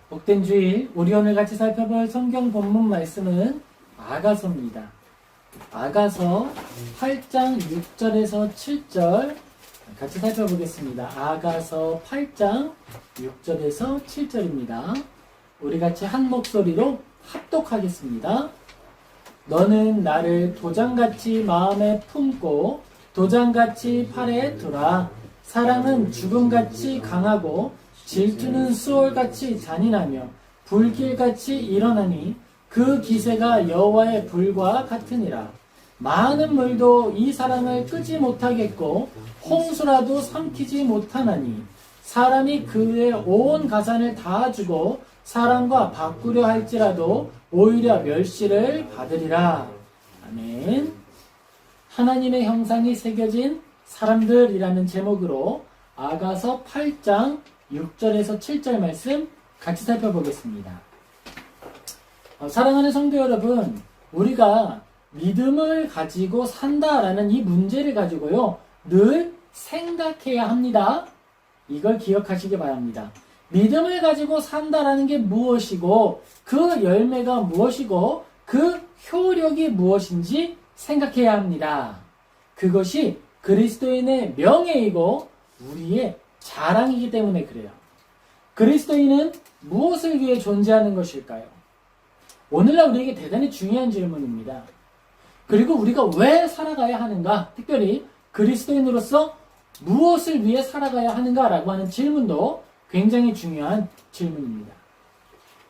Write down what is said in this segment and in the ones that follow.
복된 주일, 우리 오늘 같이 살펴볼 성경 본문 말씀은 아가서입니다. 아가서 8장 6절에서 7절 같이 살펴보겠습니다. 아가서 8장 6절에서 7절입니다. 우리 같이 한 목소리로 합독하겠습니다. 너는 나를 도장같이 마음에 품고 도장같이 팔에 두라. 사랑은 죽음같이 강하고 질투는 수월같이 잔인하며 불길같이 일어나니 그 기세가 여호와의 불과 같으니라. 많은 물도 이 사랑을 끄지 못하겠고 홍수라도 삼키지 못하나니 사람이 그의 온 가산을 다 주고 사랑과 바꾸려 할지라도 오히려 멸시를 받으리라. 아멘. 하나님의 형상이 새겨진 사람들이라는 제목으로 아가서 8장 6절에서 7절 말씀 같이 살펴보겠습니다. 사랑하는 성도 여러분, 우리가 믿음을 가지고 산다라는 이 문제를 가지고요, 늘 생각해야 합니다. 이걸 기억하시기 바랍니다. 믿음을 가지고 산다라는 게 무엇이고, 그 열매가 무엇이고, 그 효력이 무엇인지 생각해야 합니다. 그것이 그리스도인의 명예이고 우리의 자랑이기 때문에 그래요. 그리스도인은 무엇을 위해 존재하는 것일까요? 오늘날 우리에게 대단히 중요한 질문입니다. 그리고 우리가 왜 살아가야 하는가? 특별히 그리스도인으로서 무엇을 위해 살아가야 하는가라고 하는 질문도 굉장히 중요한 질문입니다.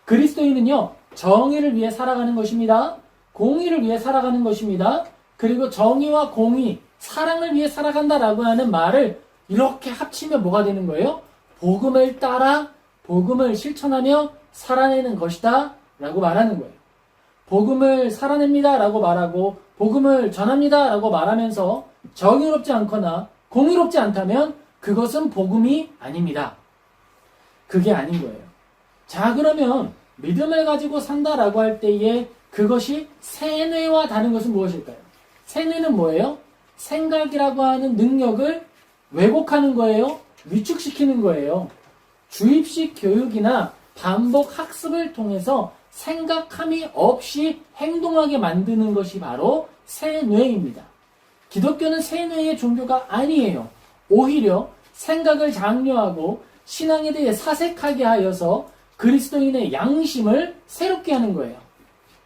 그리스도인은요, 정의를 위해 살아가는 것입니다. 공의를 위해 살아가는 것입니다. 그리고 정의와 공의, 사랑을 위해 살아간다라고 하는 말을 이렇게 합치면 뭐가 되는 거예요? 복음을 따라 복음을 실천하며 살아내는 것이다 라고 말하는 거예요. 복음을 살아냅니다 라고 말하고 복음을 전합니다 라고 말하면서 정의롭지 않거나 공의롭지 않다면 그것은 복음이 아닙니다. 그게 아닌 거예요. 자, 그러면 믿음을 가지고 산다라고 할 때에 그것이 세뇌와 다른 것은 무엇일까요? 세뇌는 뭐예요? 생각이라고 하는 능력을 왜곡하는 거예요. 위축시키는 거예요. 주입식 교육이나 반복 학습을 통해서 생각함이 없이 행동하게 만드는 것이 바로 세뇌입니다. 기독교는 세뇌의 종교가 아니에요. 오히려 생각을 장려하고 신앙에 대해 사색하게 하여서 그리스도인의 양심을 새롭게 하는 거예요.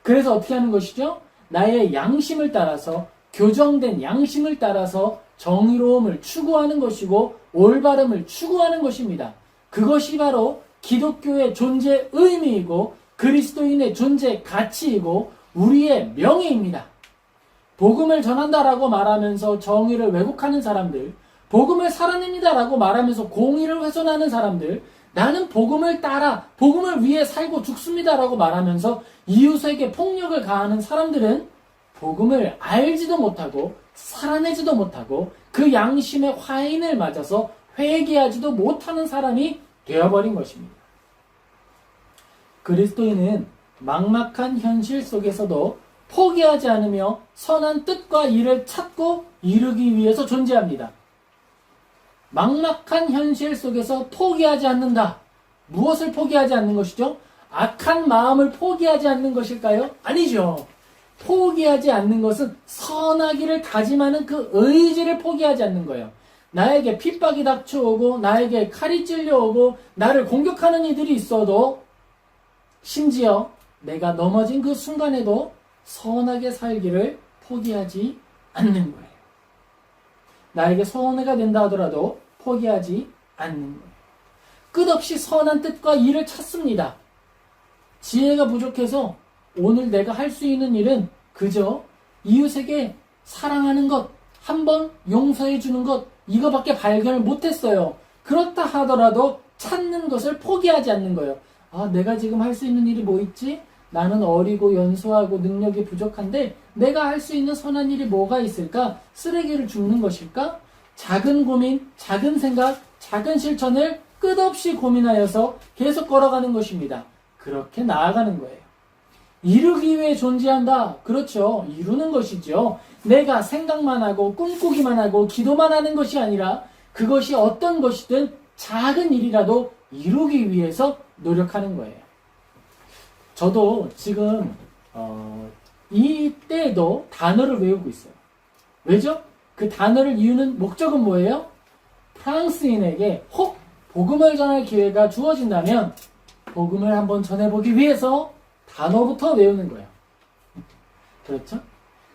그래서 어떻게 하는 것이죠? 나의 양심을 따라서, 교정된 양심을 따라서 정의로움을 추구하는 것이고 올바름을 추구하는 것입니다. 그것이 바로 기독교의 존재 의미이고 그리스도인의 존재 가치이고 우리의 명예입니다. 복음을 전한다라고 말하면서 정의를 왜곡하는 사람들, 복음을 살아냅니다라고 말하면서 공의를 훼손하는 사람들, 나는 복음을 따라 복음을 위해 살고 죽습니다라고 말하면서 이웃에게 폭력을 가하는 사람들은 복음을 알지도 못하고 살아내지도 못하고 그 양심의 화인을 맞아서 회개하지도 못하는 사람이 되어버린 것입니다. 그리스도인은 막막한 현실 속에서도 포기하지 않으며 선한 뜻과 일을 찾고 이루기 위해서 존재합니다. 막막한 현실 속에서 포기하지 않는다. 무엇을 포기하지 않는 것이죠? 악한 마음을 포기하지 않는 것일까요? 아니죠. 포기하지 않는 것은 선하기를 다짐하는 그 의지를 포기하지 않는 거예요. 나에게 핍박이 닥쳐오고 나에게 칼이 찔려오고 나를 공격하는 이들이 있어도 심지어 내가 넘어진 그 순간에도 선하게 살기를 포기하지 않는 거예요. 나에게 손해가 된다 하더라도 포기하지 않는 거예요. 끝없이 선한 뜻과 일을 찾습니다. 지혜가 부족해서 오늘 내가 할 수 있는 일은 그저 이웃에게 사랑하는 것, 한번 용서해 주는 것, 이거밖에 발견을 못했어요. 그렇다 하더라도 찾는 것을 포기하지 않는 거예요. 아, 내가 지금 할 수 있는 일이 뭐 있지? 나는 어리고 연소하고 능력이 부족한데 내가 할 수 있는 선한 일이 뭐가 있을까? 쓰레기를 줍는 것일까? 작은 고민, 작은 생각, 작은 실천을 끝없이 고민하여서 계속 걸어가는 것입니다. 그렇게 나아가는 거예요. 이루기 위해 존재한다. 그렇죠. 이루는 것이죠. 내가 생각만 하고 꿈꾸기만 하고 기도만 하는 것이 아니라 그것이 어떤 것이든 작은 일이라도 이루기 위해서 노력하는 거예요. 저도 지금 이때도 단어를 외우고 있어요. 왜죠? 그 단어를 이유는 목적은 뭐예요? 프랑스인에게 혹 복음을 전할 기회가 주어진다면 복음을 한번 전해보기 위해서 단어부터 외우는 거예요. 그렇죠?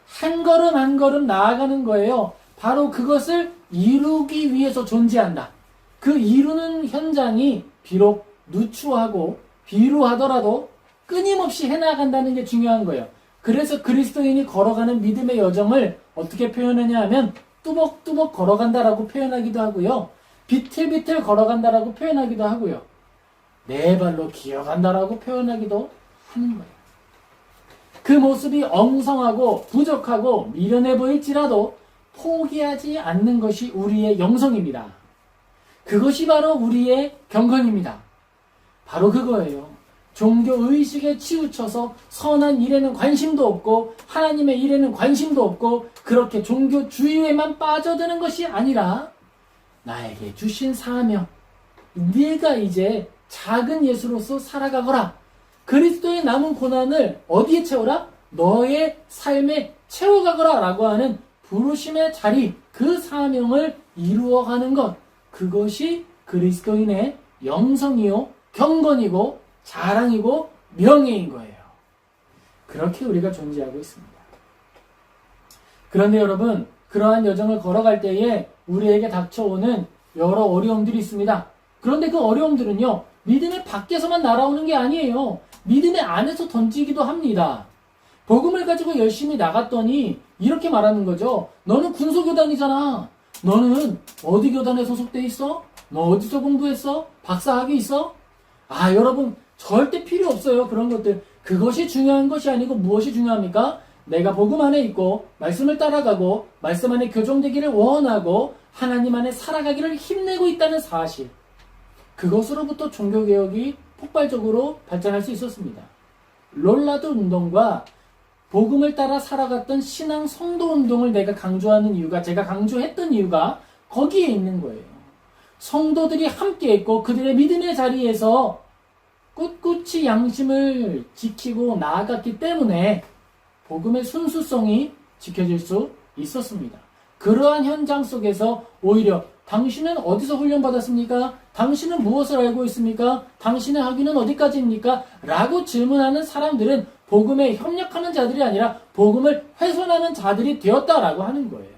한 걸음 한 걸음 나아가는 거예요. 바로 그것을 이루기 위해서 존재한다. 그 이루는 현장이 비록 누추하고 비루하더라도 끊임없이 해나간다는 게 중요한 거예요. 그래서 그리스도인이 걸어가는 믿음의 여정을 어떻게 표현하냐 하면 뚜벅뚜벅 걸어간다라고 표현하기도 하고요. 비틀비틀 걸어간다라고 표현하기도 하고요. 네 발로 기어간다라고 표현하기도 하는 거예요. 그 모습이 엉성하고 부족하고 미련해 보일지라도 포기하지 않는 것이 우리의 영성입니다. 그것이 바로 우리의 경건입니다. 바로 그거예요. 종교의식에 치우쳐서 선한 일에는 관심도 없고 하나님의 일에는 관심도 없고 그렇게 종교주의에만 빠져드는 것이 아니라 나에게 주신 사명, 네가 이제 작은 예수로서 살아가거라. 그리스도의 남은 고난을 어디에 채워라? 너의 삶에 채워가거라 라고 하는 부르심의 자리, 그 사명을 이루어가는 것, 그것이 그리스도인의 영성이요 경건이고 자랑이고 명예인 거예요. 그렇게 우리가 존재하고 있습니다. 그런데 여러분, 그러한 여정을 걸어갈 때에 우리에게 닥쳐오는 여러 어려움들이 있습니다. 그런데 그 어려움들은요, 믿음의 밖에서만 날아오는 게 아니에요. 믿음의 안에서 던지기도 합니다. 복음을 가지고 열심히 나갔더니 이렇게 말하는 거죠. 너는 군소교단이잖아. 너는 어디 교단에 소속돼 있어? 너 어디서 공부했어? 박사학위 있어? 아, 여러분 절대 필요 없어요. 그런 것들. 그것이 중요한 것이 아니고 무엇이 중요합니까? 내가 복음 안에 있고 말씀을 따라가고 말씀 안에 교정되기를 원하고 하나님 안에 살아가기를 힘내고 있다는 사실. 그것으로부터 종교개혁이 폭발적으로 발전할 수 있었습니다. 롤라드 운동과 복음을 따라 살아갔던 신앙 성도 운동을 내가 강조하는 이유가, 제가 강조했던 이유가 거기에 있는 거예요. 성도들이 함께 있고 그들의 믿음의 자리에서 꿋꿋이 양심을 지키고 나아갔기 때문에 복음의 순수성이 지켜질 수 있었습니다. 그러한 현장 속에서 오히려 당신은 어디서 훈련받았습니까? 당신은 무엇을 알고 있습니까? 당신의 학위는 어디까지입니까? 라고 질문하는 사람들은 복음에 협력하는 자들이 아니라 복음을 훼손하는 자들이 되었다라고 하는 거예요.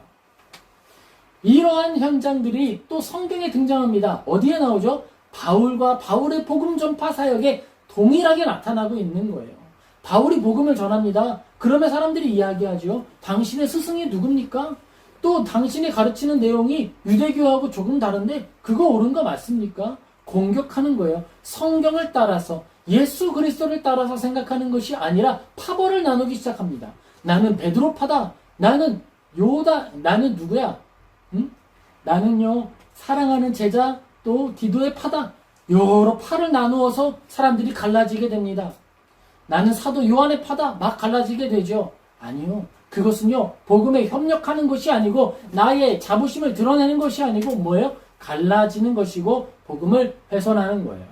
이러한 현장들이 또 성경에 등장합니다. 어디에 나오죠? 바울과 바울의 복음 전파 사역에 동일하게 나타나고 있는 거예요. 바울이 복음을 전합니다. 그러면 사람들이 이야기하죠. 당신의 스승이 누굽니까? 또 당신이 가르치는 내용이 유대교하고 조금 다른데 그거 옳은 거 맞습니까? 공격하는 거예요. 성경을 따라서 예수 그리스도를 따라서 생각하는 것이 아니라 파벌을 나누기 시작합니다. 나는 베드로파다. 나는 요다. 나는 누구야? 응? 나는요 사랑하는 제자 또 디도의 파다. 여러 파를 나누어서 사람들이 갈라지게 됩니다. 나는 사도 요한의 파다. 막 갈라지게 되죠. 아니요. 그것은요 복음에 협력하는 것이 아니고 나의 자부심을 드러내는 것이 아니고 뭐예요? 갈라지는 것이고 복음을 훼손하는 거예요.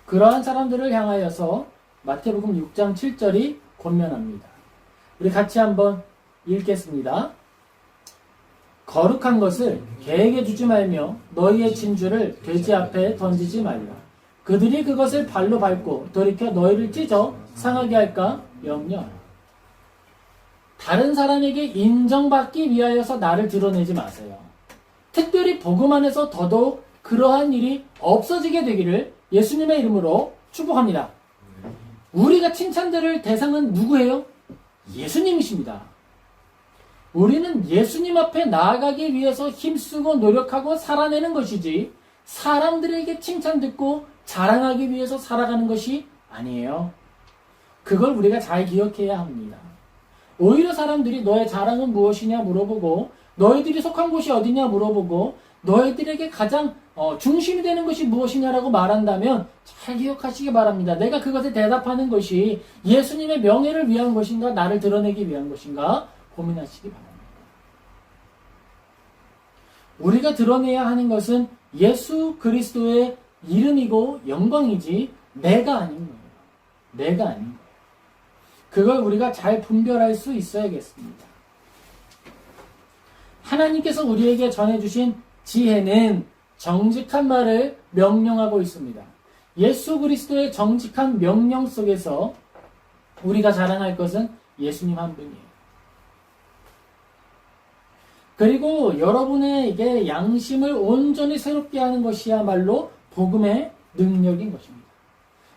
그러한 사람들을 향하여서 마태복음 6장 7절이 권면합니다. 우리 같이 한번 읽겠습니다. 거룩한 것을 개에게 주지 말며 너희의 진주를 돼지 앞에 던지지 말라. 그들이 그것을 발로 밟고 돌이켜 너희를 찢어 상하게 할까 염려하라. 다른 사람에게 인정받기 위하여서 나를 드러내지 마세요. 특별히 복음 안에서 더더욱 그러한 일이 없어지게 되기를 예수님의 이름으로 축복합니다. 우리가 칭찬들을 대상은 누구예요? 예수님이십니다. 우리는 예수님 앞에 나아가기 위해서 힘쓰고 노력하고 살아내는 것이지 사람들에게 칭찬 듣고 자랑하기 위해서 살아가는 것이 아니에요. 그걸 우리가 잘 기억해야 합니다. 오히려 사람들이 너의 자랑은 무엇이냐 물어보고 너희들이 속한 곳이 어디냐 물어보고 너희들에게 가장 중심이 되는 것이 무엇이냐라고 말한다면 잘 기억하시기 바랍니다. 내가 그것에 대답하는 것이 예수님의 명예를 위한 것인가 나를 드러내기 위한 것인가 고민하시기 바랍니다. 우리가 드러내야 하는 것은 예수 그리스도의 이름이고 영광이지 내가 아닌 거예요. 내가 아닌 거예요. 그걸 우리가 잘 분별할 수 있어야겠습니다. 하나님께서 우리에게 전해주신 지혜는 정직한 말을 명령하고 있습니다. 예수 그리스도의 정직한 명령 속에서 우리가 자랑할 것은 예수님 한 분이에요. 그리고 여러분에게 양심을 온전히 새롭게 하는 것이야말로 복음의 능력인 것입니다.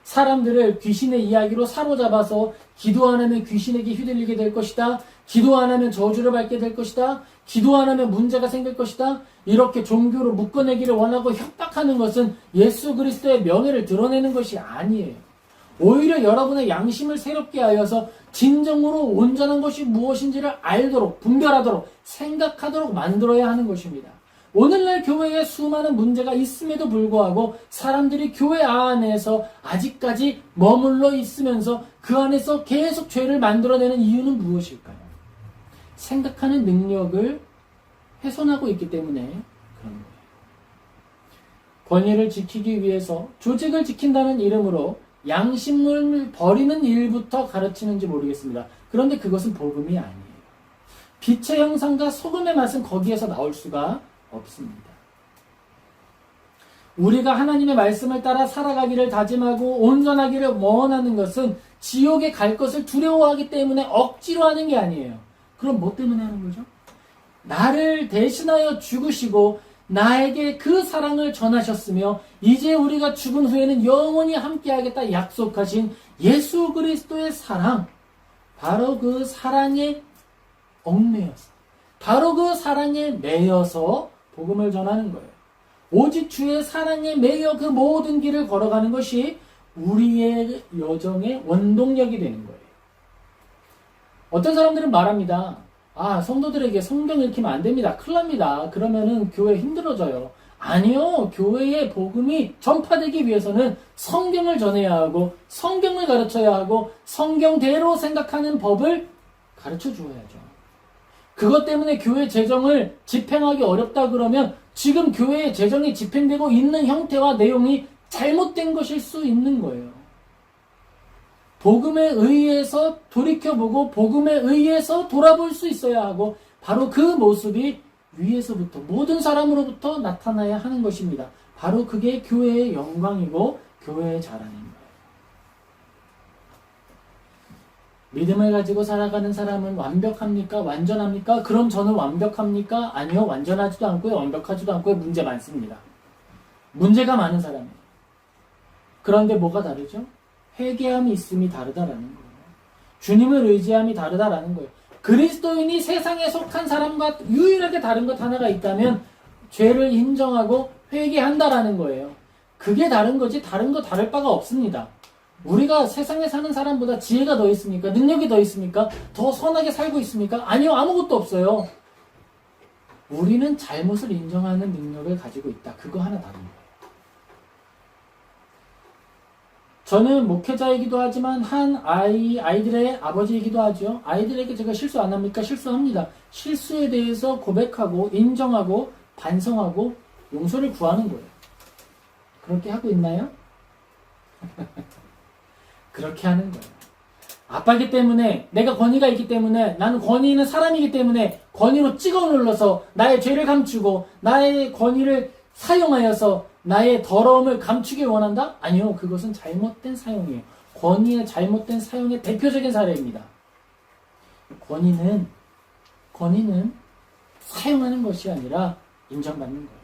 사람들을 귀신의 이야기로 사로잡아서 기도 안 하면 귀신에게 휘둘리게 될 것이다. 기도 안 하면 저주를 받게 될 것이다. 기도 안 하면 문제가 생길 것이다. 이렇게 종교로 묶어내기를 원하고 협박하는 것은 예수 그리스도의 명예를 드러내는 것이 아니에요. 오히려 여러분의 양심을 새롭게 하여서 진정으로 온전한 것이 무엇인지를 알도록, 분별하도록, 생각하도록 만들어야 하는 것입니다. 오늘날 교회에 수많은 문제가 있음에도 불구하고 사람들이 교회 안에서 아직까지 머물러 있으면서 그 안에서 계속 죄를 만들어내는 이유는 무엇일까요? 생각하는 능력을 훼손하고 있기 때문에 그런 거예요. 권위를 지키기 위해서 조직을 지킨다는 이름으로 양심을 버리는 일부터 가르치는지 모르겠습니다. 그런데 그것은 복음이 아니에요. 빛의 형상과 소금의 맛은 거기에서 나올 수가 없습니다. 우리가 하나님의 말씀을 따라 살아가기를 다짐하고 온전하기를 원하는 것은 지옥에 갈 것을 두려워하기 때문에 억지로 하는 게 아니에요. 그럼 뭐 때문에 하는 거죠? 나를 대신하여 죽으시고 나에게 그 사랑을 전하셨으며 이제 우리가 죽은 후에는 영원히 함께하겠다 약속하신 예수 그리스도의 사랑, 바로 그 사랑에 얽매여서, 바로 그 사랑에 매여서 복음을 전하는 거예요. 오직 주의 사랑에 매여 그 모든 길을 걸어가는 것이 우리의 여정의 원동력이 되는 거예요. 어떤 사람들은 말합니다. 성도들에게 성경 읽히면 안 됩니다. 큰일 납니다. 그러면은 교회 힘들어져요. 아니요. 교회의 복음이 전파되기 위해서는 성경을 전해야 하고 성경을 가르쳐야 하고 성경대로 생각하는 법을 가르쳐 주어야죠. 그것 때문에 교회 재정을 집행하기 어렵다 그러면 지금 교회의 재정이 집행되고 있는 형태와 내용이 잘못된 것일 수 있는 거예요. 복음에 의해서 돌이켜보고 복음에 의해서 돌아볼 수 있어야 하고 바로 그 모습이 위에서부터 모든 사람으로부터 나타나야 하는 것입니다. 바로 그게 교회의 영광이고 교회의 자랑인 거예요. 믿음을 가지고 살아가는 사람은 완벽합니까? 완전합니까? 그럼 저는 완벽합니까? 아니요. 완전하지도 않고요. 완벽하지도 않고요. 문제 많습니다. 문제가 많은 사람이에요. 그런데 뭐가 다르죠? 회개함이 있음이 다르다라는 거예요. 주님을 의지함이 다르다라는 거예요. 그리스도인이 세상에 속한 사람과 유일하게 다른 것 하나가 있다면 죄를 인정하고 회개한다라는 거예요. 그게 다른 거지 다른 거 다를 바가 없습니다. 우리가 세상에 사는 사람보다 지혜가 더 있습니까? 능력이 더 있습니까? 더 선하게 살고 있습니까? 아니요. 아무것도 없어요. 우리는 잘못을 인정하는 능력을 가지고 있다. 그거 하나 다른 거예요. 저는 목회자이기도 하지만 아이들의 아버지이기도 하죠. 아이들에게 제가 실수 안 합니까? 실수합니다. 실수에 대해서 고백하고 인정하고 반성하고 용서를 구하는 거예요. 그렇게 하고 있나요? 그렇게 하는 거예요. 아빠이기 때문에 내가 권위가 있기 때문에 나는 권위는 사람이기 때문에 권위로 찍어 눌러서 나의 죄를 감추고 나의 권위를 사용하여서 나의 더러움을 감추길 원한다? 아니요. 그것은 잘못된 사용이에요. 권위의 잘못된 사용의 대표적인 사례입니다. 권위는 사용하는 것이 아니라 인정받는 거예요.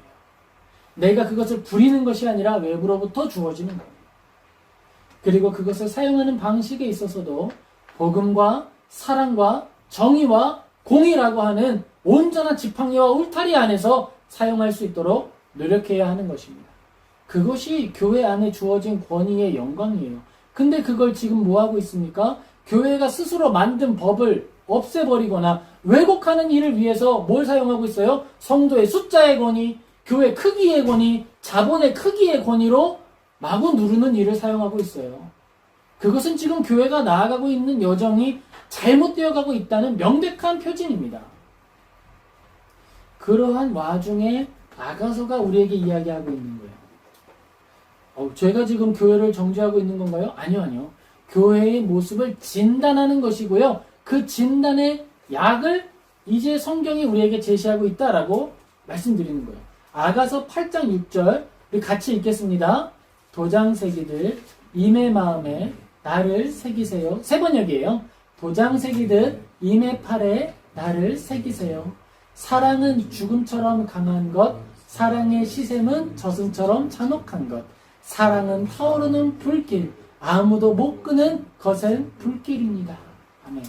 내가 그것을 부리는 것이 아니라 외부로부터 주어지는 거예요. 그리고 그것을 사용하는 방식에 있어서도 복음과 사랑과 정의와 공의라고 하는 온전한 지팡이와 울타리 안에서 사용할 수 있도록 노력해야 하는 것입니다. 그것이 교회 안에 주어진 권위의 영광이에요. 근데 그걸 지금 뭐하고 있습니까? 교회가 스스로 만든 법을 없애버리거나 왜곡하는 일을 위해서 뭘 사용하고 있어요? 성도의 숫자의 권위, 교회 크기의 권위, 자본의 크기의 권위로 마구 누르는 일을 사용하고 있어요. 그것은 지금 교회가 나아가고 있는 여정이 잘못되어 가고 있다는 명백한 표징입니다. 그러한 와중에 아가서가 우리에게 이야기하고 있는 거예요. 제가 지금 교회를 정죄하고 있는 건가요? 아니요. 교회의 모습을 진단하는 것이고요. 그 진단의 약을 이제 성경이 우리에게 제시하고 있다라고 말씀드리는 거예요. 아가서 8장 6절 우리 같이 읽겠습니다. 도장새기들 임의 마음에 나를 새기세요. 세 번역이에요. 도장새기듯 임의 팔에 나를 새기세요. 사랑은 죽음처럼 강한 것, 사랑의 시샘은 저승처럼 잔혹한 것, 사랑은 타오르는 불길, 아무도 못 끄는 거센 불길입니다. 아멘.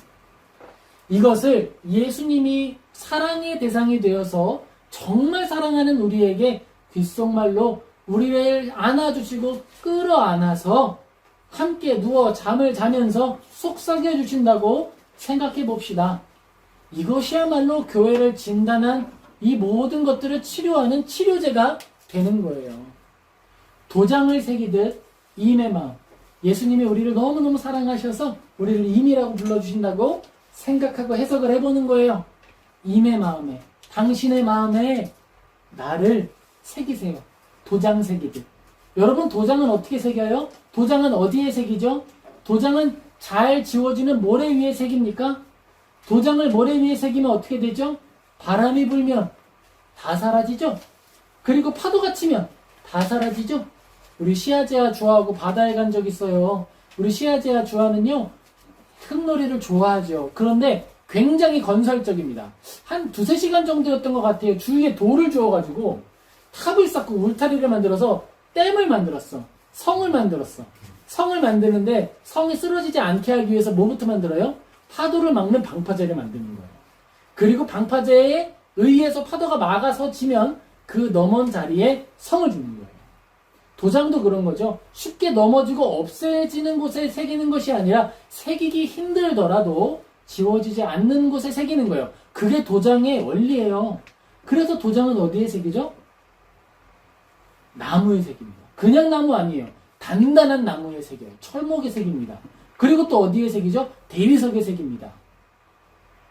이것을 예수님이 사랑의 대상이 되어서 정말 사랑하는 우리에게 귓속말로 우리를 안아주시고 끌어안아서 함께 누워 잠을 자면서 속삭여 주신다고 생각해 봅시다. 이것이야말로 교회를 진단한 이 모든 것들을 치료하는 치료제가 되는 거예요. 도장을 새기듯 임의 마음. 예수님이 우리를 너무너무 사랑하셔서 우리를 임이라고 불러주신다고 생각하고 해석을 해보는 거예요. 임의 마음에, 당신의 마음에 나를 새기세요. 도장 새기듯. 여러분, 도장은 어떻게 새겨요? 도장은 어디에 새기죠? 도장은 잘 지워지는 모래 위에 새깁니까? 도장을 모래 위에 새기면 어떻게 되죠? 바람이 불면 다 사라지죠? 그리고 파도가 치면 다 사라지죠? 우리 시아제아 주하고 바다에 간 적 있어요. 우리 시아제아 주하는요, 흙놀이를 좋아하죠. 그런데 굉장히 건설적입니다. 한 2-3시간 정도였던 것 같아요. 주위에 돌을 주워가지고 탑을 쌓고 울타리를 만들어서 댐을 만들었어. 성을 만들었어. 성을 만드는데 성이 쓰러지지 않게 하기 위해서 뭐부터 만들어요? 파도를 막는 방파제를 만드는 거예요. 그리고 방파제에 의해서 파도가 막아서 지면 그 넘은 자리에 성을 주는 거예요. 도장도 그런 거죠. 쉽게 넘어지고 없애지는 곳에 새기는 것이 아니라 새기기 힘들더라도 지워지지 않는 곳에 새기는 거예요. 그게 도장의 원리예요. 그래서 도장은 어디에 새기죠? 나무에 새깁니다. 그냥 나무 아니에요. 단단한 나무에 새겨요. 철목에 새깁니다. 그리고 또 어디에 새기죠? 대리석에 새깁니다.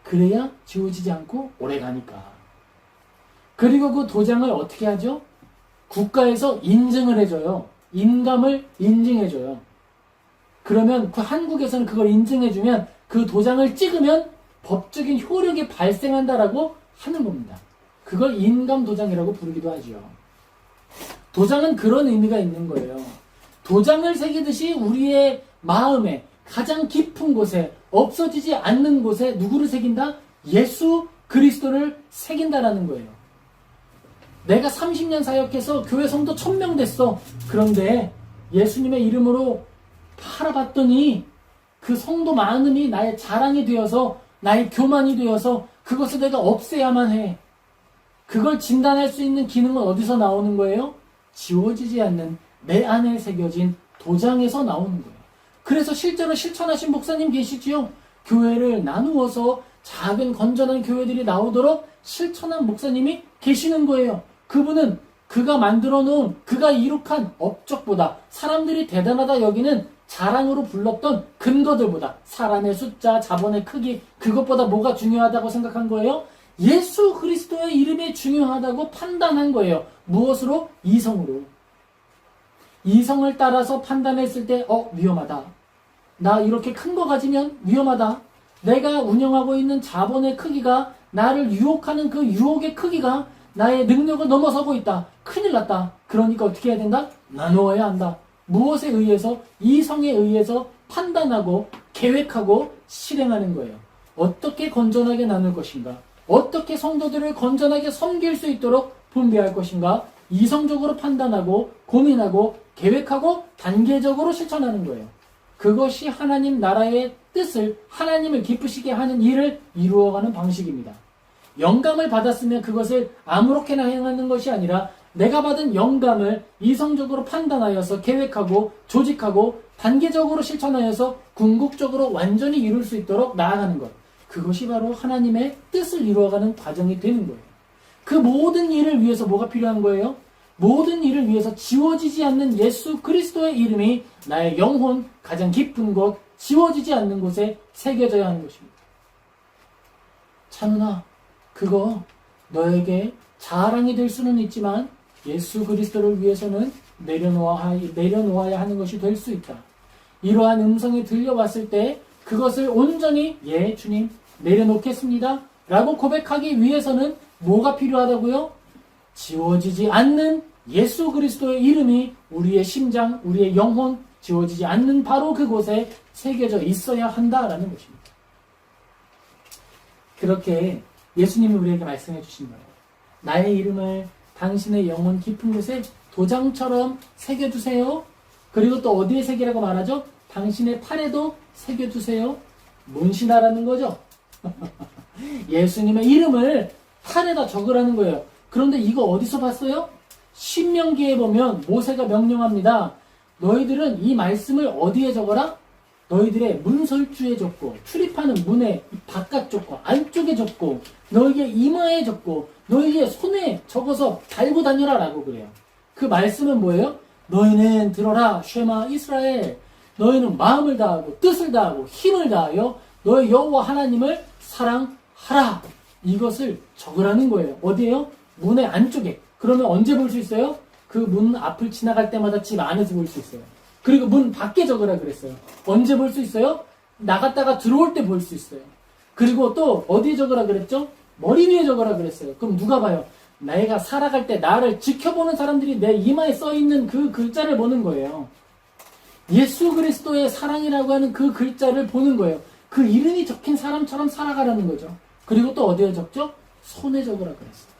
그래야 지워지지 않고 오래 가니까. 그리고 그 도장을 어떻게 하죠? 국가에서 인증을 해줘요. 인감을 인증해줘요. 그러면 그 한국에서는 그걸 인증해주면 그 도장을 찍으면 법적인 효력이 발생한다라고 하는 겁니다. 그걸 인감 도장이라고 부르기도 하죠. 도장은 그런 의미가 있는 거예요. 도장을 새기듯이 우리의 마음에 가장 깊은 곳에 없어지지 않는 곳에 누구를 새긴다? 예수 그리스도를 새긴다라는 거예요. 내가 30년 사역해서 교회 성도 1000명 됐어. 그런데 예수님의 이름으로 팔아봤더니 그 성도 많음이 나의 자랑이 되어서 나의 교만이 되어서 그것을 내가 없애야만 해. 그걸 진단할 수 있는 기능은 어디서 나오는 거예요? 지워지지 않는 내 안에 새겨진 도장에서 나오는 거예요. 그래서 실제로 실천하신 목사님 계시지요? 교회를 나누어서 작은 건전한 교회들이 나오도록 실천한 목사님이 계시는 거예요. 그분은 그가 만들어 놓은, 그가 이룩한 업적보다 사람들이 대단하다 여기는 자랑으로 불렀던 근거들보다 사람의 숫자, 자본의 크기, 그것보다 뭐가 중요하다고 생각한 거예요? 예수 그리스도의 이름이 중요하다고 판단한 거예요. 무엇으로? 이성으로. 이성을 따라서 판단했을 때 위험하다. 나 이렇게 큰 거 가지면 위험하다. 내가 운영하고 있는 자본의 크기가 나를 유혹하는 그 유혹의 크기가 나의 능력을 넘어서고 있다. 큰일 났다. 그러니까 어떻게 해야 된다? 나누어야 한다. 무엇에 의해서? 이성에 의해서 판단하고 계획하고 실행하는 거예요. 어떻게 건전하게 나눌 것인가? 어떻게 성도들을 건전하게 섬길 수 있도록 분배할 것인가? 이성적으로 판단하고 고민하고 계획하고 단계적으로 실천하는 거예요. 그것이 하나님 나라의 뜻을, 하나님을 기쁘시게 하는 일을 이루어가는 방식입니다. 영감을 받았으면 그것을 아무렇게나 행하는 것이 아니라 내가 받은 영감을 이성적으로 판단하여서 계획하고 조직하고 단계적으로 실천하여서 궁극적으로 완전히 이룰 수 있도록 나아가는 것. 그것이 바로 하나님의 뜻을 이루어가는 과정이 되는 거예요. 그 모든 일을 위해서 뭐가 필요한 거예요? 모든 일을 위해서 지워지지 않는 예수 그리스도의 이름이 나의 영혼 가장 깊은 곳, 지워지지 않는 곳에 새겨져야 하는 것입니다. 찬훈아, 그거 너에게 자랑이 될 수는 있지만 예수 그리스도를 위해서는 내려놓아야 하는 것이 될 수 있다. 이러한 음성이 들려왔을 때 그것을 온전히 주님 내려놓겠습니다 라고 고백하기 위해서는 뭐가 필요하다고요? 지워지지 않는 예수 그리스도의 이름이 우리의 심장, 우리의 영혼, 지워지지 않는 바로 그곳에 새겨져 있어야 한다라는 것입니다. 그렇게 예수님이 우리에게 말씀해 주신 거예요. 나의 이름을 당신의 영혼 깊은 곳에 도장처럼 새겨두세요. 그리고 또 어디에 새기라고 말하죠? 당신의 팔에도 새겨두세요. 문신하라는 거죠. 예수님의 이름을 팔에다 적으라는 거예요. 그런데 이거 어디서 봤어요? 신명기에 보면 모세가 명령합니다. 너희들은 이 말씀을 어디에 적어라? 너희들의 문설주에 적고 출입하는 문의 바깥쪽과 안쪽에 적고 너희의 이마에 적고 너희의 손에 적어서 달고 다녀라 라고 그래요. 그 말씀은 뭐예요? 너희는 들어라 쉐마 이스라엘, 너희는 마음을 다하고 뜻을 다하고 힘을 다하여 너희 여호와 하나님을 사랑하라. 이것을 적으라는 거예요. 어디에요? 문의 안쪽에. 그러면 언제 볼 수 있어요? 그 문 앞을 지나갈 때마다 집 안에서 볼 수 있어요. 그리고 문 밖에 적으라 그랬어요. 언제 볼 수 있어요? 나갔다가 들어올 때 볼 수 있어요. 그리고 또 어디에 적으라 그랬죠? 머리 위에 적으라 그랬어요. 그럼 누가 봐요? 내가 살아갈 때 나를 지켜보는 사람들이 내 이마에 써있는 그 글자를 보는 거예요. 예수 그리스도의 사랑이라고 하는 그 글자를 보는 거예요. 그 이름이 적힌 사람처럼 살아가라는 거죠. 그리고 또 어디에 적죠? 손에 적으라 그랬어요.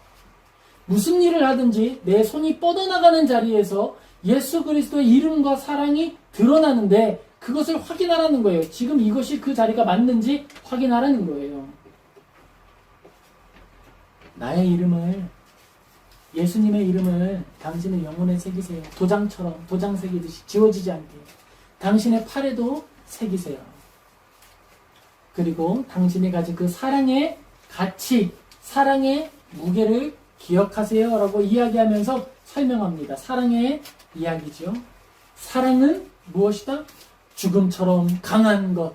무슨 일을 하든지 내 손이 뻗어나가는 자리에서 예수 그리스도의 이름과 사랑이 드러나는데 그것을 확인하라는 거예요. 지금 이것이 그 자리가 맞는지 확인하라는 거예요. 나의 이름을, 예수님의 이름을 당신의 영혼에 새기세요. 도장처럼, 도장 새기듯이 지워지지 않게. 당신의 팔에도 새기세요. 그리고 당신이 가진 그 사랑의 가치, 사랑의 무게를 기억하세요 라고 이야기하면서 설명합니다. 사랑의 이야기죠. 사랑은 무엇이다? 죽음처럼 강한 것.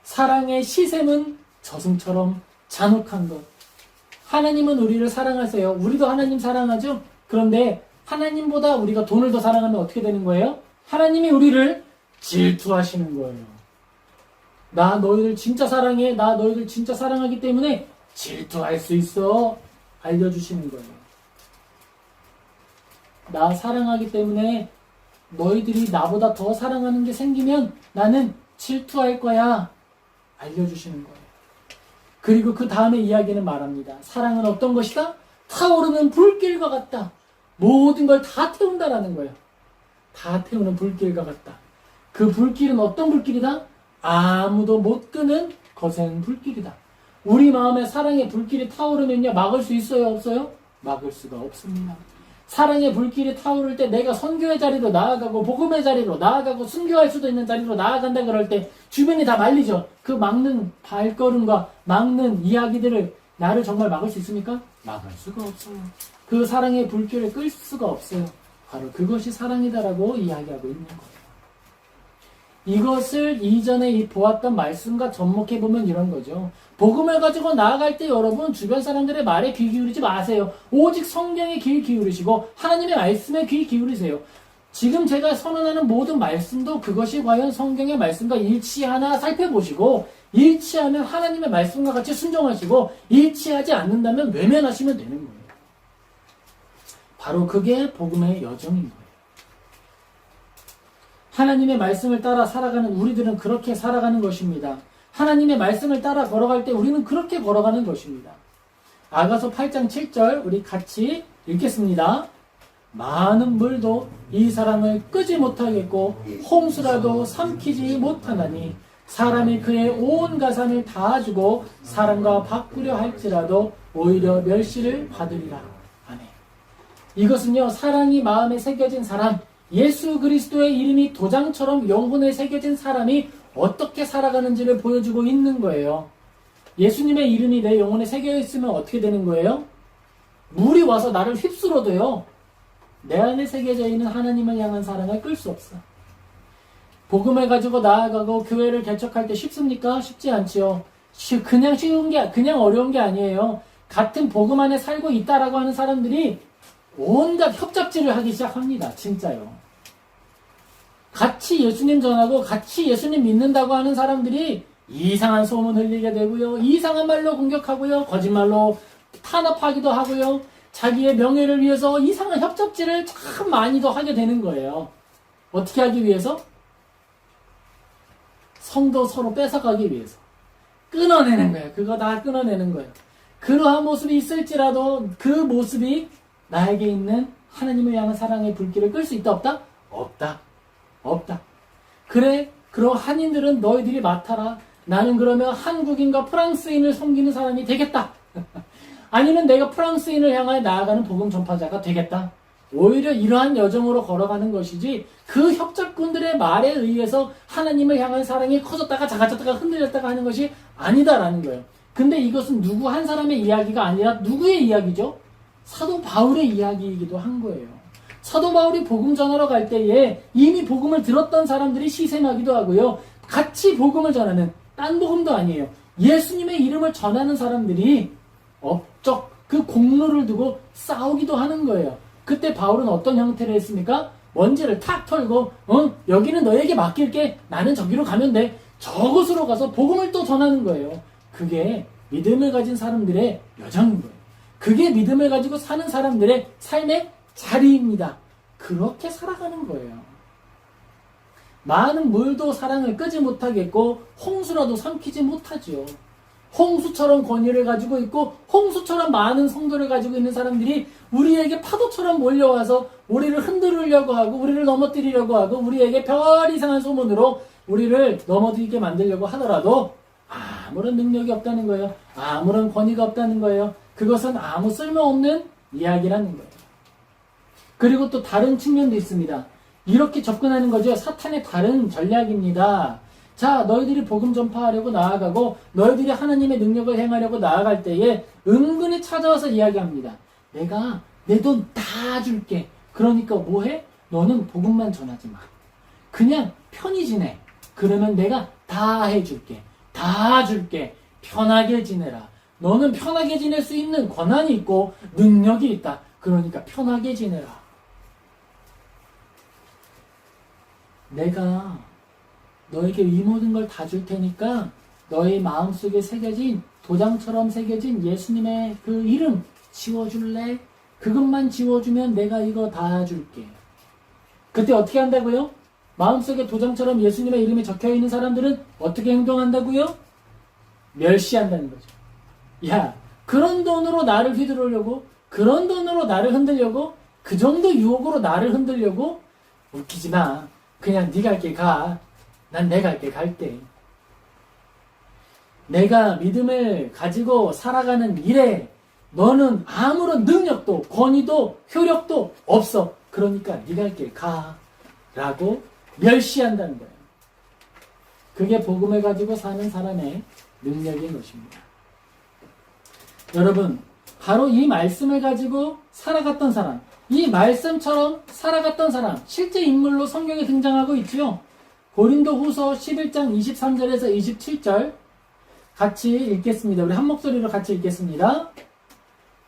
사랑의 시샘은 저승처럼 잔혹한 것. 하나님은 우리를 사랑하세요. 우리도 하나님 사랑하죠? 그런데 하나님보다 우리가 돈을 더 사랑하면 어떻게 되는 거예요? 하나님이 우리를 질투하시는 거예요. 나 너희들 진짜 사랑해. 나 너희들 진짜 사랑하기 때문에 질투할 수 있어. 알려주시는 거예요. 나 사랑하기 때문에 너희들이 나보다 더 사랑하는 게 생기면 나는 질투할 거야. 알려주시는 거예요. 그리고 그 다음에 이야기는 말합니다. 사랑은 어떤 것이다? 타오르는 불길과 같다. 모든 걸 다 태운다라는 거예요. 다 태우는 불길과 같다. 그 불길은 어떤 불길이다? 아무도 못 끄는 거센 불길이다. 우리 마음에 사랑의 불길이 타오르면요, 막을 수 있어요, 없어요? 막을 수가 없습니다. 사랑의 불길이 타오를 때 내가 선교의 자리로 나아가고 복음의 자리로 나아가고 순교할 수도 있는 자리로 나아간다 그럴 때 주변이 다 말리죠. 그 막는 발걸음과 막는 이야기들을 나를 정말 막을 수 있습니까? 막을 수가 없어요. 그 사랑의 불길을 끌 수가 없어요. 바로 그것이 사랑이다라고 이야기하고 있는 거예요. 이것을 이전에 보았던 말씀과 접목해보면 이런 거죠. 복음을 가지고 나아갈 때 여러분 주변 사람들의 말에 귀 기울이지 마세요. 오직 성경에 귀 기울이시고 하나님의 말씀에 귀 기울이세요. 지금 제가 선언하는 모든 말씀도 그것이 과연 성경의 말씀과 일치하나 살펴보시고 일치하면 하나님의 말씀과 같이 순종하시고 일치하지 않는다면 외면하시면 되는 거예요. 바로 그게 복음의 여정인 거예요. 하나님의 말씀을 따라 살아가는 우리들은 그렇게 살아가는 것입니다. 하나님의 말씀을 따라 걸어갈 때 우리는 그렇게 걸어가는 것입니다. 아가서 8장 7절 우리 같이 읽겠습니다. 많은 물도 이 사랑을 끄지 못하겠고 홍수라도 삼키지 못하나니 사람이 그의 온 가산을 다 주고 사랑과 바꾸려 할지라도 오히려 멸시를 받으리라. 아멘. 이것은요, 사랑이 마음에 새겨진 사람, 예수 그리스도의 이름이 도장처럼 영혼에 새겨진 사람이 어떻게 살아가는지를 보여주고 있는 거예요. 예수님의 이름이 내 영혼에 새겨 있으면 어떻게 되는 거예요? 물이 와서 나를 휩쓸어도요, 내 안에 새겨져 있는 하나님을 향한 사랑을 끌 수 없어. 복음을 가지고 나아가고 교회를 개척할 때 쉽습니까? 쉽지 않지요. 그냥 쉬운 게, 그냥 어려운 게 아니에요. 같은 복음 안에 살고 있다라고 하는 사람들이 온갖 협잡질을 하기 시작합니다. 진짜요. 같이 예수님 전하고 같이 예수님 믿는다고 하는 사람들이 이상한 소문 흘리게 되고요. 이상한 말로 공격하고요. 거짓말로 탄압하기도 하고요. 자기의 명예를 위해서 이상한 협잡질을 참 많이도 하게 되는 거예요. 어떻게 하기 위해서? 성도 서로 뺏어가기 위해서. 끊어내는 거예요. 그거 다 끊어내는 거예요. 그러한 모습이 있을지라도 그 모습이 나에게 있는 하나님을 향한 사랑의 불길을 끌 수 있다 없다? 없다. 없다. 그래, 그럼 한인들은 너희들이 맡아라. 나는 그러면 한국인과 프랑스인을 섬기는 사람이 되겠다. 아니면 내가 프랑스인을 향하여 나아가는 복음 전파자가 되겠다. 오히려 이러한 여정으로 걸어가는 것이지 그 협잡꾼들의 말에 의해서 하나님을 향한 사랑이 커졌다가 작아졌다가 흔들렸다가 하는 것이 아니다라는 거예요. 근데 이것은 누구 한 사람의 이야기가 아니라 누구의 이야기죠? 사도 바울의 이야기이기도 한 거예요. 사도 바울이 복음 전하러 갈 때에 이미 복음을 들었던 사람들이 시샘하기도 하고요. 같이 복음을 전하는, 딴 복음도 아니에요. 예수님의 이름을 전하는 사람들이 업적 그 공로를 두고 싸우기도 하는 거예요. 그때 바울은 어떤 형태를 했습니까? 먼지를 탁 털고 여기는 너에게 맡길게. 나는 저기로 가면 돼. 저곳으로 가서 복음을 또 전하는 거예요. 그게 믿음을 가진 사람들의 여정인 거예요. 그게 믿음을 가지고 사는 사람들의 삶의 자리입니다. 그렇게 살아가는 거예요. 많은 물도 사랑을 끄지 못하겠고 홍수라도 삼키지 못하죠. 홍수처럼 권위를 가지고 있고 홍수처럼 많은 성도를 가지고 있는 사람들이 우리에게 파도처럼 몰려와서 우리를 흔들으려고 하고 우리를 넘어뜨리려고 하고 우리에게 별 이상한 소문으로 우리를 넘어뜨리게 만들려고 하더라도 아무런 능력이 없다는 거예요. 아무런 권위가 없다는 거예요. 그것은 아무 쓸모없는 이야기라는 거예요. 그리고 또 다른 측면도 있습니다. 이렇게 접근하는 거죠. 사탄의 다른 전략입니다. 자, 너희들이 복음 전파하려고 나아가고 너희들이 하나님의 능력을 행하려고 나아갈 때에 은근히 찾아와서 이야기합니다. 내가 내 돈 다 줄게. 그러니까 뭐해? 너는 복음만 전하지 마. 그냥 편히 지내. 그러면 내가 다 해줄게. 다 줄게. 편하게 지내라. 너는 편하게 지낼 수 있는 권한이 있고 능력이 있다. 그러니까 편하게 지내라. 내가 너에게 이 모든 걸 다 줄 테니까 너의 마음속에 새겨진 도장처럼 새겨진 예수님의 그 이름 지워줄래? 그것만 지워주면 내가 이거 다 줄게. 그때 어떻게 한다고요? 마음속에 도장처럼 예수님의 이름이 적혀있는 사람들은 어떻게 행동한다고요? 멸시한다는 거죠. 야, 그런 돈으로 나를 휘두르려고? 그런 돈으로 나를 흔들려고? 그 정도 유혹으로 나를 흔들려고? 웃기지 마. 그냥 네가 갈 길 가. 난 내가 갈 길 갈게. 내가 믿음을 가지고 살아가는 일에 너는 아무런 능력도 권위도 효력도 없어. 그러니까 네가 갈 길 가. 라고 멸시한다는 거예요. 그게 복음을 가지고 사는 사람의 능력인 것입니다. 여러분, 바로 이 말씀을 가지고 살아갔던 사람, 이 말씀처럼 살아갔던 사람, 실제 인물로 성경에 등장하고 있지요. 고린도후서 11장 23절에서 27절 같이 읽겠습니다. 우리 한 목소리로 같이 읽겠습니다.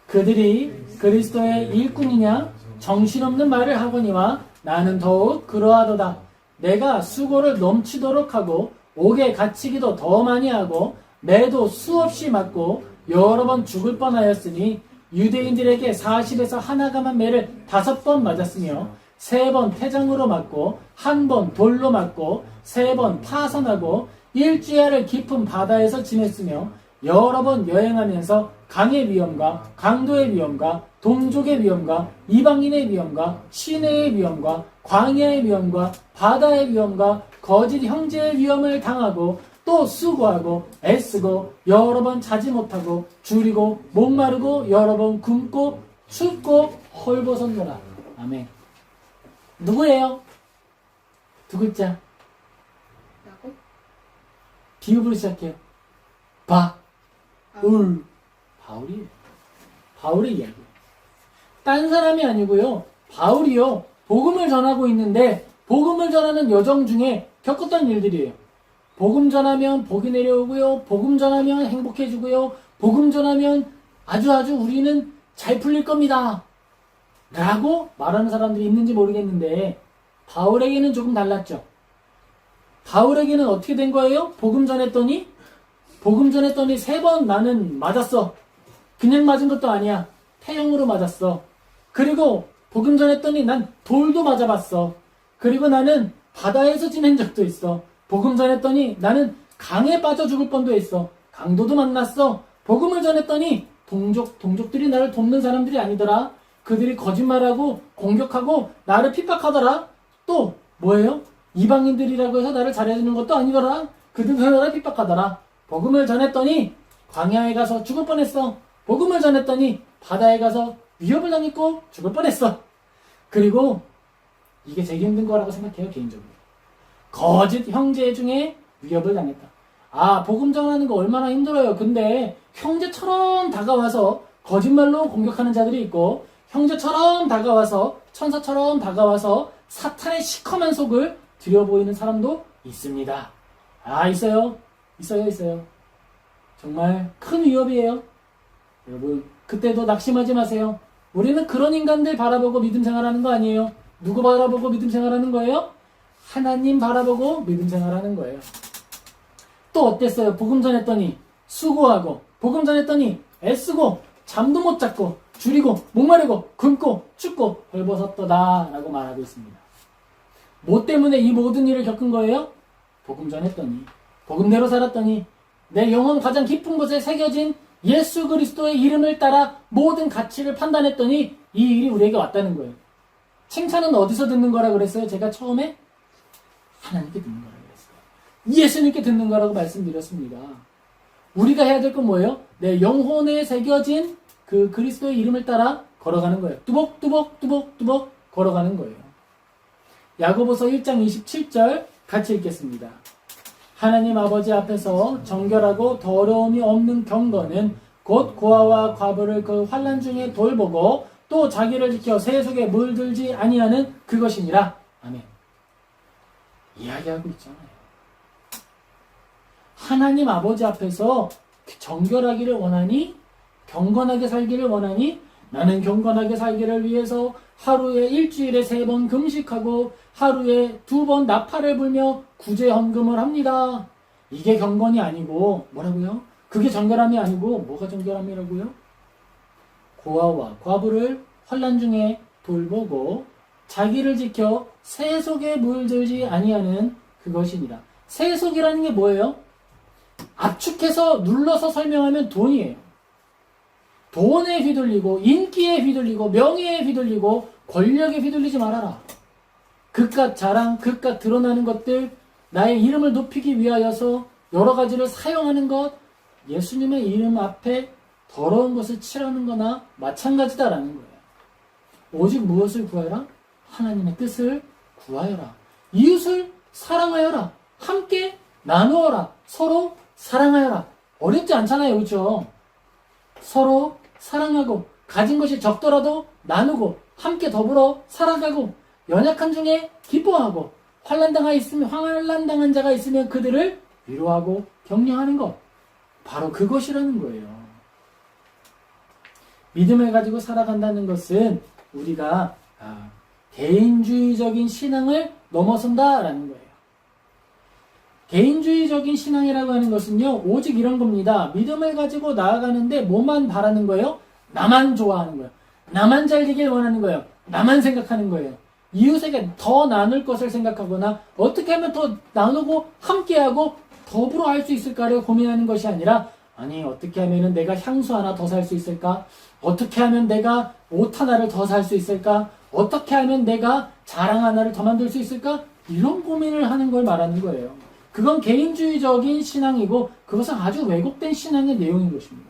그들이 그리스도의 일꾼이냐 정신없는 말을 하거니와 나는 더욱 그러하도다. 내가 수고를 넘치도록 하고 옥에 갇히기도 더 많이 하고 매도 수없이 맞고 여러 번 죽을 뻔하였으니 유대인들에게 40에서 하나가만 매를 5번 맞았으며 3번 태장으로 맞고 1번 돌로 맞고 3번 파선하고 일주야를 깊은 바다에서 지냈으며 여러 번 여행하면서 강의 위험과 강도의 위험과 동족의 위험과 이방인의 위험과 시내의 위험과 광야의 위험과 바다의 위험과 거짓 형제의 위험을 당하고 또 수고하고 애쓰고 여러 번 자지 못하고 줄이고 목마르고 여러 번 굶고 춥고 헐벗었노라. 아멘. 누구예요? 두 글자. 나고? 비읍으로 시작해요. 바울. 바울이에요. 바울의 이야기예요. 딴 사람이 아니고요. 바울이요. 복음을 전하고 있는데 복음을 전하는 여정 중에 겪었던 일들이에요. 복음 전하면 복이 내려오고요. 복음 전하면 행복해지고요. 복음 전하면 아주 우리는 잘 풀릴 겁니다. 라고 말하는 사람들이 있는지 모르겠는데 바울에게는 조금 달랐죠. 바울에게는 어떻게 된 거예요? 복음 전했더니 3번 나는 맞았어. 그냥 맞은 것도 아니야. 태형으로 맞았어. 그리고 복음 전했더니 난 돌도 맞아봤어. 그리고 나는 바다에서 지낸 적도 있어. 복음 전했더니 나는 강에 빠져 죽을 뻔도 했어. 강도도 만났어. 복음을 전했더니 동족들이 나를 돕는 사람들이 아니더라. 그들이 거짓말하고 공격하고 나를 핍박하더라. 또 뭐예요? 이방인들이라고 해서 나를 잘해주는 것도 아니더라. 그들도 나를 핍박하더라. 복음을 전했더니 광야에 가서 죽을 뻔했어. 복음을 전했더니 바다에 가서 위협을 당했고 죽을 뻔했어. 그리고 이게 제일 힘든 거라고 생각해요, 개인적으로. 거짓 형제 중에 위협을 당했다. 아, 복음 전하는 거 얼마나 힘들어요. 근데 형제처럼 다가와서 거짓말로 공격하는 자들이 있고, 형제처럼 다가와서 천사처럼 다가와서 사탄의 시커먼 속을 들여보이는 사람도 있습니다. 아, 있어요. 정말 큰 위협이에요. 여러분, 그때도 낙심하지 마세요. 우리는 그런 인간들 바라보고 믿음 생활하는 거 아니에요. 누구 바라보고 믿음 생활하는 거예요? 하나님 바라보고 믿음 생활하는 거예요. 또 어땠어요? 복음 전했더니 수고하고, 복음 전했더니 애쓰고, 잠도 못 잤고, 줄이고, 목마르고, 굶고, 춥고, 벌벗었더다 라고 말하고 있습니다. 뭐 때문에 이 모든 일을 겪은 거예요? 복음 전했더니, 복음대로 살았더니, 내 영혼 가장 깊은 곳에 새겨진 예수 그리스도의 이름을 따라 모든 가치를 판단했더니 이 일이 우리에게 왔다는 거예요. 칭찬은 어디서 듣는 거라 그랬어요? 제가 처음에 하나님께 듣는 거라 그랬어요. 예수님께 듣는 거라고 말씀드렸습니다. 우리가 해야 될 건 뭐예요? 내 영혼에 새겨진 그 그리스도의 이름을 따라 걸어가는 거예요. 뚜벅 걸어가는 거예요. 야고보서 1장 27절 같이 읽겠습니다. 하나님 아버지 앞에서 정결하고 더러움이 없는 경건은 곧 고아와 과부를 그 환난 중에 돌보고 또 자기를 지켜 새 속에 물들지 아니하는 그것이니라. 아멘. 이야기하고 있잖아요. 하나님 아버지 앞에서 정결하기를 원하니? 경건하게 살기를 원하니? 나는 경건하게 살기를 위해서 하루에 일주일에 3번 금식하고 하루에 2번 나팔을 불며 구제 헌금을 합니다. 이게 경건이 아니고 뭐라고요? 그게 정결함이 아니고 뭐가 정결함이라고요? 고아와 과부를 환난 중에 돌보고 자기를 지켜 새 속에 물들지 아니하는 그것이니라. 새 속이라는 게 뭐예요? 압축해서 눌러서 설명하면 돈이에요. 돈에 휘둘리고 인기에 휘둘리고 명예에 휘둘리고 권력에 휘둘리지 말아라. 그깟 자랑, 그깟 드러나는 것들, 나의 이름을 높이기 위하여서 여러 가지를 사용하는 것, 예수님의 이름 앞에 더러운 것을 칠하는 거나 마찬가지다라는 거예요. 오직 무엇을 구하여라? 하나님의 뜻을 구하여라. 이웃을 사랑하여라. 함께 나누어라. 서로 사랑하여라. 어렵지 않잖아요. 그렇죠? 서로 사랑하고 가진 것이 적더라도 나누고 함께 더불어 살아가고 연약한 중에 기뻐하고 환난당한 자가 있으면 그들을 위로하고 격려하는 것. 바로 그것이라는 거예요. 믿음을 가지고 살아간다는 것은 우리가 개인주의적인 신앙을 넘어선다라는 거예요. 개인주의적인 신앙이라고 하는 것은요, 오직 이런 겁니다. 믿음을 가지고 나아가는데 뭐만 바라는 거예요? 나만 좋아하는 거예요. 나만 잘 되길 원하는 거예요. 나만 생각하는 거예요. 이웃에게 더 나눌 것을 생각하거나 어떻게 하면 더 나누고 함께하고 더불어 할 수 있을까를 고민하는 것이 아니라, 아니 어떻게 하면 내가 향수 하나 더 살 수 있을까? 어떻게 하면 내가 옷 하나를 더 살 수 있을까? 어떻게 하면 내가 자랑 하나를 더 만들 수 있을까? 이런 고민을 하는 걸 말하는 거예요. 그건 개인주의적인 신앙이고 그것은 아주 왜곡된 신앙의 내용인 것입니다.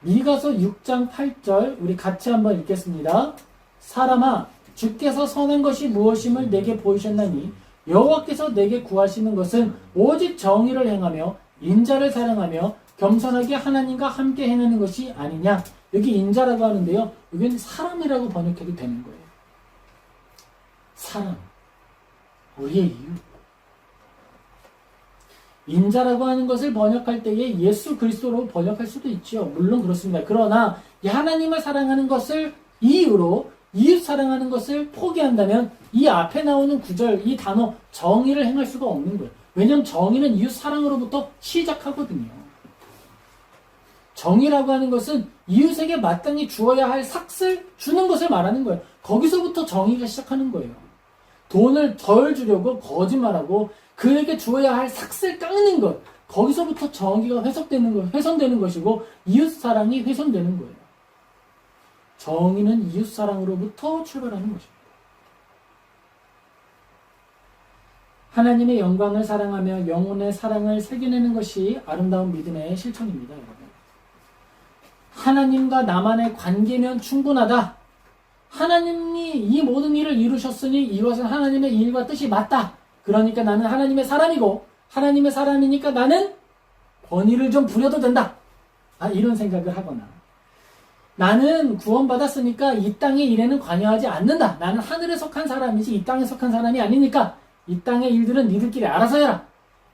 미가서 6장 8절 우리 같이 한번 읽겠습니다. 사람아, 주께서 선한 것이 무엇임을 내게 보이셨나니 여호와께서 내게 구하시는 것은 오직 정의를 행하며 인자를 사랑하며 겸손하게 하나님과 함께 행하는 것이 아니냐. 여기 인자라고 하는데요, 여기는 사람이라고 번역해도 되는 거예요. 사람, 우리의 이웃. 인자라고 하는 것을 번역할 때에 예수 그리스도로 번역할 수도 있죠. 물론 그렇습니다. 그러나 이 하나님을 사랑하는 것을 이유로 이웃 사랑하는 것을 포기한다면 이 앞에 나오는 구절, 이 단어 정의를 행할 수가 없는 거예요. 왜냐하면 정의는 이웃 사랑으로부터 시작하거든요. 정의라고 하는 것은 이웃에게 마땅히 주어야 할 삭을 주는 것을 말하는 거예요. 거기서부터 정의가 시작하는 거예요. 돈을 덜 주려고 거짓말하고 그에게 주어야 할 삭을 깎는 것, 거기서부터 정의가 훼손되는 것이고 이웃 사랑이 훼손되는 거예요. 정의는 이웃 사랑으로부터 출발하는 것입니다. 하나님의 영광을 사랑하며 영혼의 사랑을 새겨내는 것이 아름다운 믿음의 실천입니다, 여러분. 하나님과 나만의 관계면 충분하다. 하나님이 이 모든 일을 이루셨으니 이것은 하나님의 일과 뜻이 맞다. 그러니까 나는 하나님의 사람이고 하나님의 사람이니까 나는 권위를 좀 부려도 된다. 이런 생각을 하거나 나는 구원받았으니까 이 땅의 일에는 관여하지 않는다. 나는 하늘에 속한 사람이지 이 땅에 속한 사람이 아니니까 이 땅의 일들은 니들끼리 알아서 해라.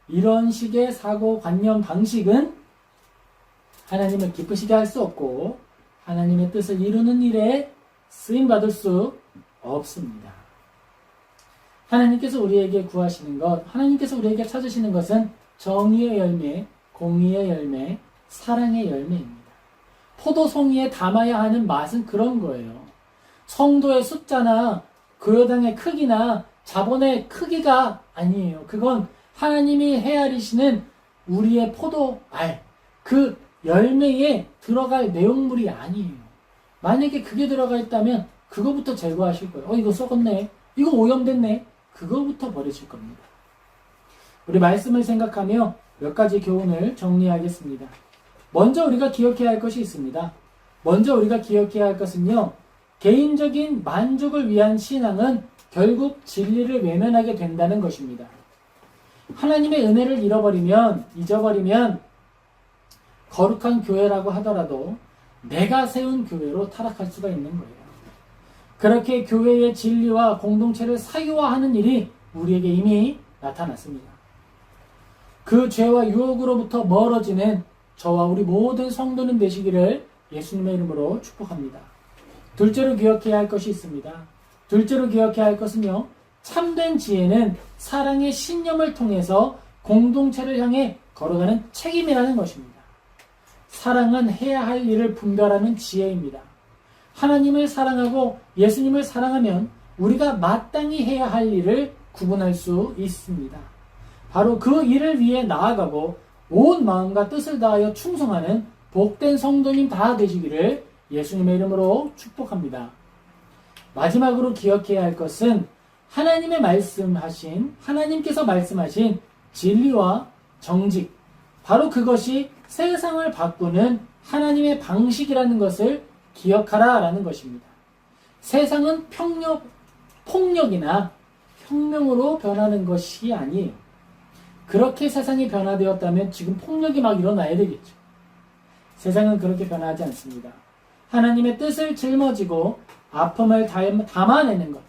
이런 식의 사고관념 방식은 하나님을 기쁘시게 할 수 없고 하나님의 뜻을 이루는 일에 쓰임받을 수 없습니다. 하나님께서 우리에게 구하시는 것, 하나님께서 우리에게 찾으시는 것은 정의의 열매, 공의의 열매, 사랑의 열매입니다. 포도송이에 담아야 하는 맛은 그런 거예요. 성도의 숫자나 교회당의 크기나 자본의 크기가 아니에요. 그건 하나님이 헤아리시는 우리의 포도알, 그 열매에 들어갈 내용물이 아니에요. 만약에 그게 들어가 있다면 그거부터 제거하실 거예요. 이거 썩었네. 이거 오염됐네. 그거부터 버리실 겁니다. 우리 말씀을 생각하며 몇 가지 교훈을 정리하겠습니다. 먼저 우리가 기억해야 할 것이 있습니다. 먼저 우리가 기억해야 할 것은요. 개인적인 만족을 위한 신앙은 결국 진리를 외면하게 된다는 것입니다. 하나님의 은혜를 잊어버리면 거룩한 교회라고 하더라도 내가 세운 교회로 타락할 수가 있는 거예요. 그렇게 교회의 진리와 공동체를 사유화하는 일이 우리에게 이미 나타났습니다. 그 죄와 유혹으로부터 멀어지는 저와 우리 모든 성도는 되시기를 예수님의 이름으로 축복합니다. 둘째로 기억해야 할 것이 있습니다. 둘째로 기억해야 할 것은요. 참된 지혜는 사랑의 신념을 통해서 공동체를 향해 걸어가는 책임이라는 것입니다. 사랑은 해야 할 일을 분별하는 지혜입니다. 하나님을 사랑하고 예수님을 사랑하면 우리가 마땅히 해야 할 일을 구분할 수 있습니다. 바로 그 일을 위해 나아가고 온 마음과 뜻을 다하여 충성하는 복된 성도님 다 되시기를 예수님의 이름으로 축복합니다. 마지막으로 기억해야 할 것은 하나님께서 말씀하신 진리와 정직, 바로 그것이 세상을 바꾸는 하나님의 방식이라는 것을 기억하라라는 것입니다. 세상은 폭력이나 혁명으로 변하는 것이 아니에요. 그렇게 세상이 변화되었다면 지금 폭력이 막 일어나야 되겠죠. 세상은 그렇게 변하지 않습니다. 하나님의 뜻을 짊어지고 아픔을 담아내는 것,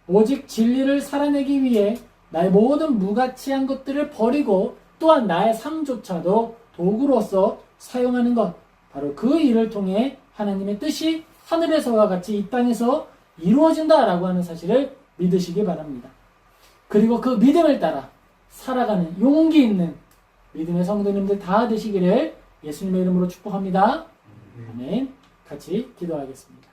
오직 진리를 살아내기 위해 나의 모든 무가치한 것들을 버리고 또한 나의 삶조차도 도구로서 사용하는 것, 바로 그 일을 통해 하나님의 뜻이 하늘에서와 같이 이 땅에서 이루어진다라고 하는 사실을 믿으시기 바랍니다. 그리고 그 믿음을 따라 살아가는 용기 있는 믿음의 성도님들 다 되시기를 예수님의 이름으로 축복합니다. 아멘. 같이 기도하겠습니다.